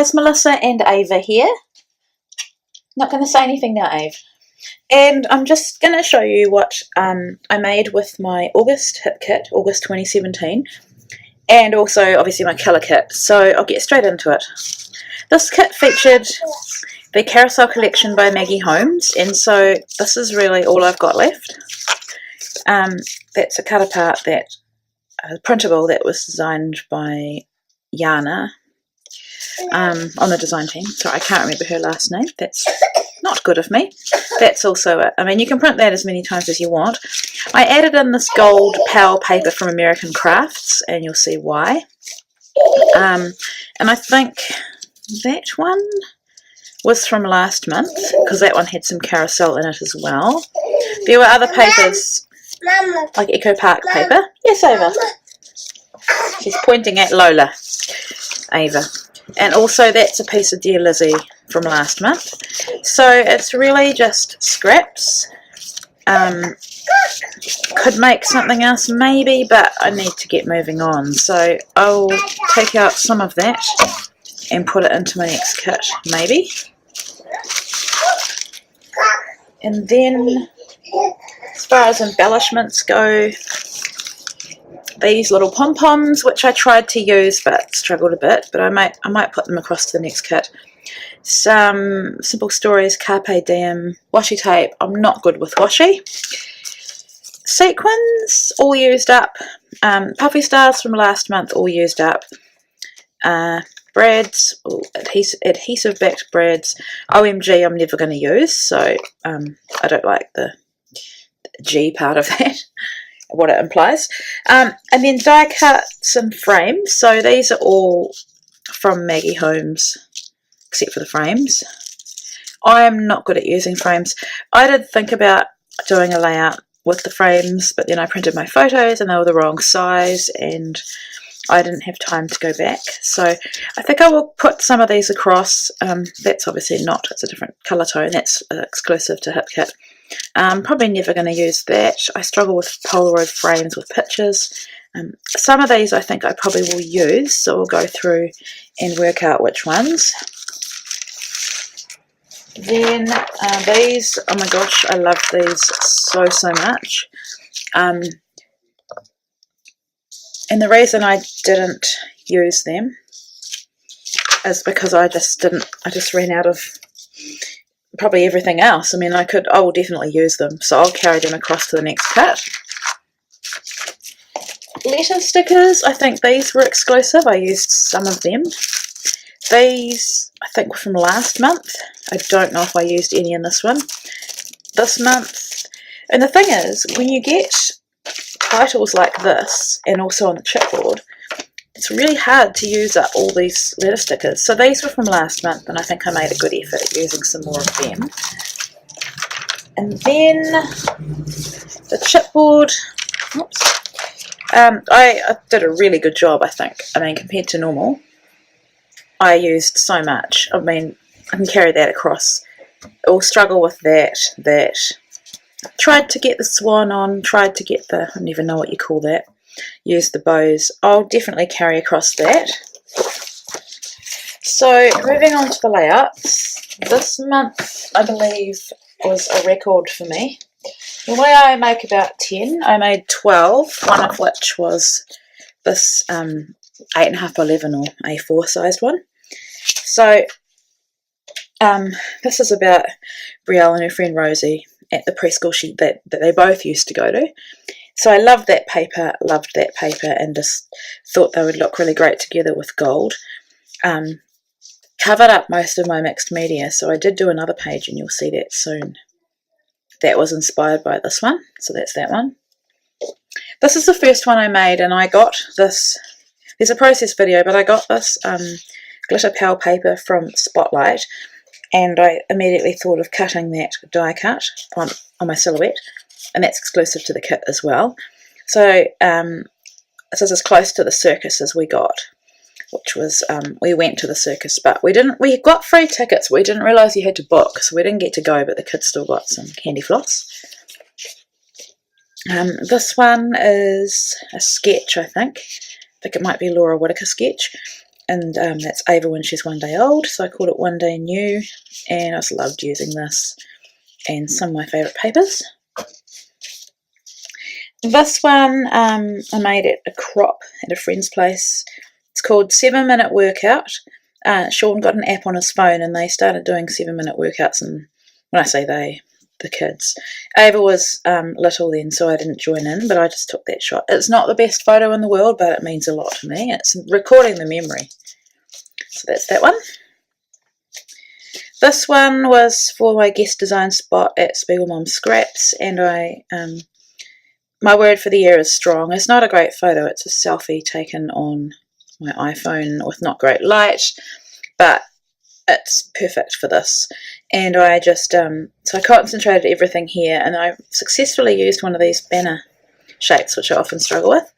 guys, Melissa and Ava here. Not going to say anything now, Ave. And I'm just going to show you what I made with my August hip kit, August 2017, and also obviously my colour kit. So I'll get straight into it. This kit featured the Carousel collection by Maggie Holmes, and so this is really all I've got left. That's a cut apart, that printable that was designed by Yana on the design team. So I can't remember her last name. That's not good of me. That's also it. I mean, you can print that as many times as you want. I added in this gold Powell paper from American Crafts, and you'll see why. And I think that one was from last month, because that one had some carousel in it as well. There were other papers, like Echo Park paper. Yes, Ava. She's pointing at Lola. Ava. And also that's a piece of Dear Lizzie from last month. So it's really just scraps. Could make something else maybe, but I need to get moving on. So I'll take out some of that and put it into my next kit, maybe. And then as far as embellishments go, these little pom-poms, which I tried to use but struggled a bit, but I might put them across to the next kit. Some Simple Stories Carpe Diem washi tape. I'm not good with washi. Sequins, all used up. Puffy Stars from last month, all used up. Brads, adhesive backed brads. OMG, I'm never going to use, so I don't like the G part of that, what it implies. And then die cut some frames. So these are all from Maggie Holmes, except for the frames. I am not good at using frames. I did think about doing a layout with the frames, but then I printed my photos and they were the wrong size, and I didn't have time to go back. So I think I will put some of these across. That's obviously not, it's a different colour tone. That's exclusive to HipKit. Probably never going to use that. I struggle with Polaroid frames with pictures. Some of these I think I probably will use, so we'll go through and work out which ones. Then these, oh my gosh, I love these so much. And the reason I didn't use them is because I just ran out of probably everything else. I mean, I will definitely use them, so I'll carry them across to the next kit. Letter stickers, I think these were exclusive. I used some of them. These, I think, were from last month. I don't know if I used any in this one. This month, and the thing is, when you get titles like this, and also on the chipboard, it's really hard to use up all these letter stickers. So these were from last month, and I think I made a good effort at using some more of them. And then the chipboard, oops, I did a really good job, I think. I mean, compared to normal, I used so much. I mean, I can carry that across. I'll struggle with that. Tried to get the swan on, tried to get the, I don't even know what you call that. Use the bows. I'll definitely carry across that. So moving on to the layouts. This month, I believe, was a record for me. Normally I make about 10. I made 12, one of which was this 8.5 by 11 or A4 sized one. So this is about Brielle and her friend Rosie at the preschool that they both used to go to. So I loved that paper, and just thought they would look really great together with gold. Covered up most of my mixed media, so I did do another page, and you'll see that soon. That was inspired by this one, so that's that one. This is the first one I made, and I got this, there's a process video, but I got this glitter Powell paper from Spotlight, and I immediately thought of cutting that die cut on my silhouette, and that's exclusive to the kit as well. So this is as close to the circus as we got, which was, we went to the circus, but we got free tickets. We didn't realise you had to book, so we didn't get to go, but the kids still got some candy floss. This one is a sketch, I think. I think it might be Laura Whitaker sketch. and that's Ava when she's 1 day old, so I called it One Day New, and I just loved using this and some of my favourite papers. This one I made at a crop at a friend's place. It's called 7 Minute Workout. Sean got an app on his phone and they started doing 7-minute workouts, and when I say they, the kids. Ava was little then, so I didn't join in, but I just took that shot. It's not the best photo in the world, but it means a lot to me. It's recording the memory. So that's that one. This one was for my guest design spot at Spiegelmom Scraps, and my word for the year is strong. It's not a great photo. It's a selfie taken on my iPhone with not great light, but it's perfect for this. And I just so I concentrated everything here, and I successfully used one of these banner shapes, which I often struggle with,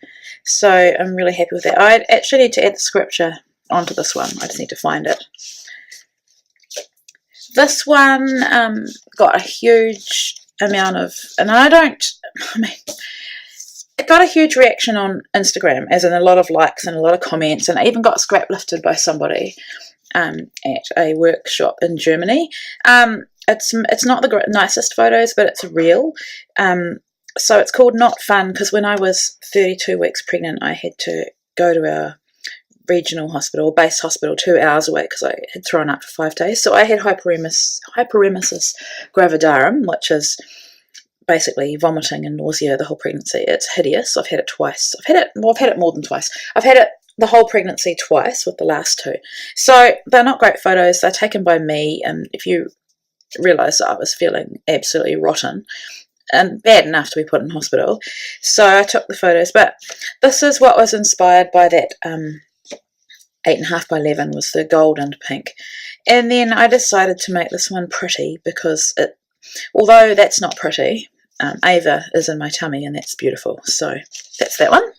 so I'm really happy with that. I actually need to add the scripture onto this one. I just need to find it. This one got a huge amount of, and it got a huge reaction on Instagram, as in a lot of likes and a lot of comments, and it even got scrap lifted by somebody at a workshop in Germany. It's not the nicest photos, but it's real. So it's called Not Fun, because when I was 32 weeks pregnant, I had to go to our regional hospital, base hospital, 2 hours away, because I had thrown up for 5 days. So I had hyperemesis gravidarum, which is basically vomiting and nausea the whole pregnancy. It's hideous. I've had it twice. I've had it more than twice. I've had it the whole pregnancy twice with the last 2. So they're not great photos. They're taken by me, and if you realise that I was feeling absolutely rotten and bad enough to be put in hospital, so I took the photos. But this is what was inspired by that 8.5 by 11 was the gold and pink. And then I decided to make this one pretty, because although that's not pretty, Ava is in my tummy, and that's beautiful. So that's that one.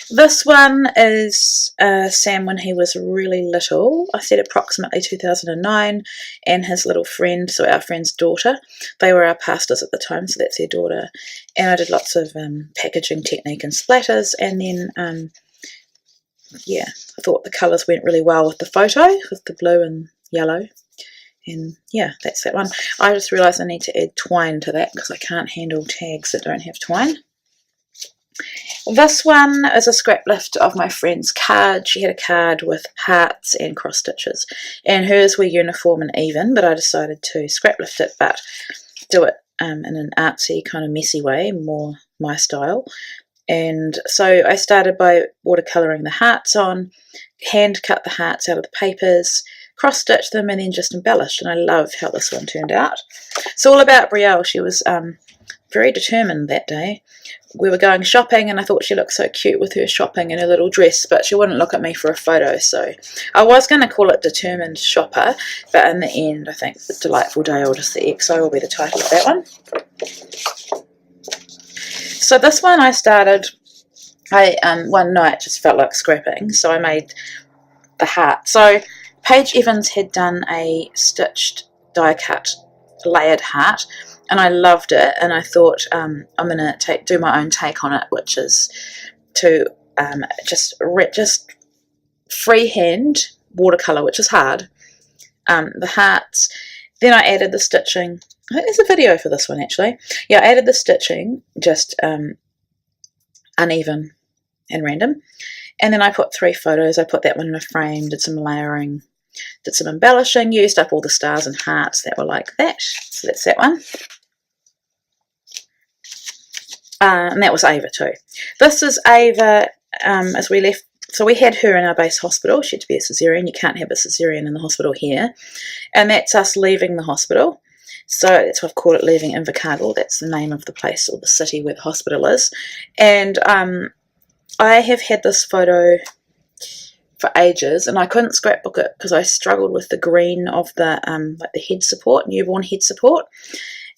This one is Sam when he was really little. I said approximately 2009, and his little friend, so our friend's daughter. They were our pastors at the time, so that's their daughter. And I did lots of packaging technique and splatters, and then yeah, I thought the colours went really well with the photo, with the blue and yellow. And yeah, that's that one. I just realised I need to add twine to that, because I can't handle tags that don't have twine. This one is a scrap lift of my friend's card. She had a card with hearts and cross stitches, and hers were uniform and even, but I decided to scrap lift it, but do it in an artsy kind of messy way, more my style. And so I started by watercolouring the hearts on, hand cut the hearts out of the papers, cross stitched them, and then just embellished. And I love how this one turned out. It's all about Brielle. She was very determined that day. We were going shopping, and I thought she looked so cute with her shopping in her little dress, but she wouldn't look at me for a photo. So I was going to call it Determined Shopper, but in the end I think the Delightful Day, or just the XO, will be the title of that one. So this one I started, one night just felt like scrapping, so I made the heart. So Paige Evans had done a stitched die cut layered heart, and I loved it, and I thought I'm going to do my own take on it, which is to just freehand watercolour, which is hard, the hearts. Then I added the stitching. I think there's a video for this one actually. Yeah, I added the stitching, just uneven and random. And then I put 3 photos. I put that one in a frame, did some layering, did some embellishing, used up all the stars and hearts that were like that. So that's that one. And that was Ava too. This is Ava as we left. So we had her in our base hospital. She had to be a caesarean. You can't have a caesarean in the hospital here. And that's us leaving the hospital. So that's why I've called it Leaving Invercargill. That's the name of the place or the city where the hospital is. And I have had this photo for ages, and I couldn't scrapbook it because I struggled with the green of the like the head support, newborn head support.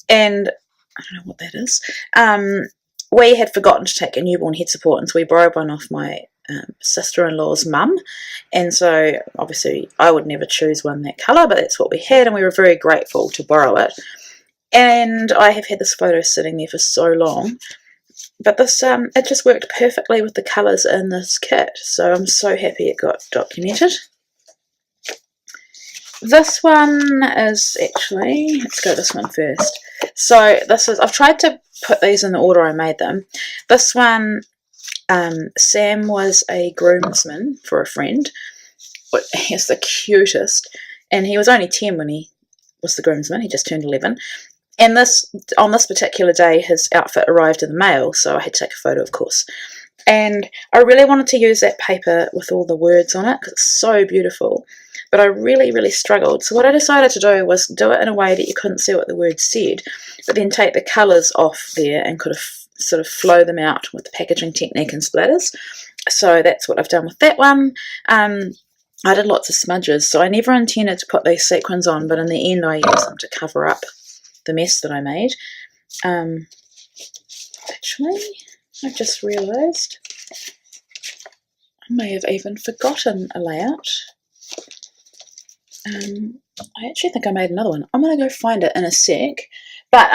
And I don't know what that is. We had forgotten to take a newborn head support, and so we borrowed one off my sister-in-law's mum, and so obviously I would never choose one that colour, but that's what we had, and we were very grateful to borrow it. And I have had this photo sitting there for so long, but this it just worked perfectly with the colours in this kit, so I'm so happy it got documented. This one is actually, let's go this one first. So this is, I've tried to put these in the order I made them. This one, Sam was a groomsman for a friend. He's the cutest, and he was only 10 when he was the groomsman. He just turned 11. And on this particular day, his outfit arrived in the mail, so I had to take a photo, of course. And I really wanted to use that paper with all the words on it because it's so beautiful, but I really struggled. So what I decided to do was do it in a way that you couldn't see what the words said, but then take the colours off there and could have sort of flow them out with the packaging technique and splatters. So that's what I've done with that one. I did lots of smudges, so I never intended to put these sequins on, but in the end I used them to cover up the mess that I made. Actually, I've just realised I may have even forgotten a layout. I actually think I made another one. I'm going to go find it in a sec. But,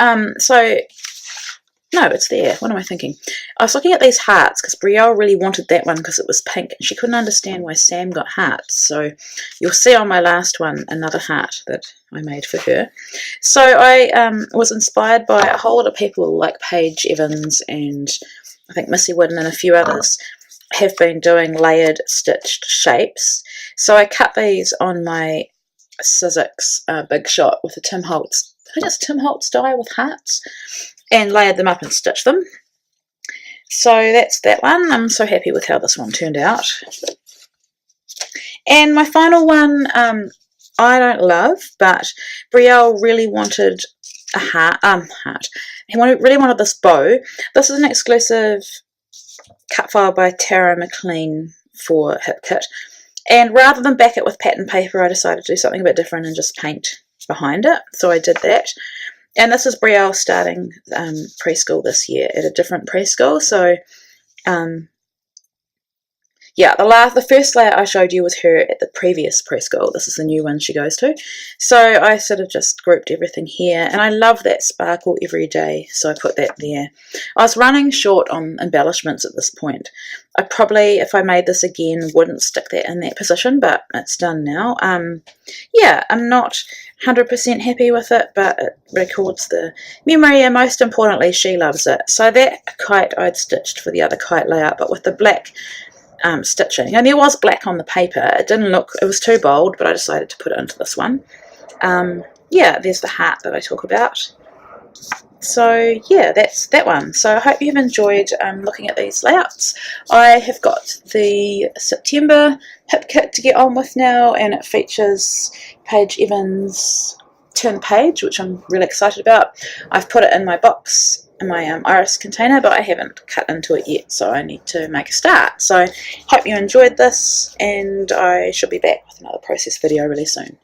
no, it's there. What am I thinking? I was looking at these hearts because Brielle really wanted that one because it was pink, and she couldn't understand why Sam got hearts. So you'll see on my last one another heart that I made for her. So I was inspired by a whole lot of people like Paige Evans and I think Missy Whitten and a few others have been doing layered stitched shapes. So I cut these on my Sizzix Big Shot with a Tim Holtz, I think it's Tim Holtz die with hearts, and layered them up and stitched them. So that's that one. I'm so happy with how this one turned out. And my final one, I don't love, but Brielle really wanted a heart. He really wanted this bow. This is an exclusive cut file by Tara McLean for Hip Kit. And rather than back it with pattern paper, I decided to do something a bit different and just paint behind it. So I did that. And this is Brielle starting preschool this year at a different preschool. So, yeah, the first layout I showed you was her at the previous preschool. This is the new one she goes to. So I sort of just grouped everything here. And I love that sparkle every day, so I put that there. I was running short on embellishments at this point. I probably, if I made this again, wouldn't stick that in that position, but it's done now. Yeah, I'm not 100% happy with it, but it records the memory, and most importantly, she loves it. So that kite I'd stitched for the other kite layout, but with the black stitching, and there was black on the paper. It didn't look, it was too bold, but I decided to put it into this one. Yeah, there's the heart that I talk about. So yeah, that's that one. So I hope you've enjoyed looking at these layouts. I have got the September Hip Kit to get on with now, and it features Paige Evans' Turn the Page, which I'm really excited about. I've put it in my box, in my iris container, but I haven't cut into it yet, so I need to make a start. So hope you enjoyed this, and I should be back with another process video really soon.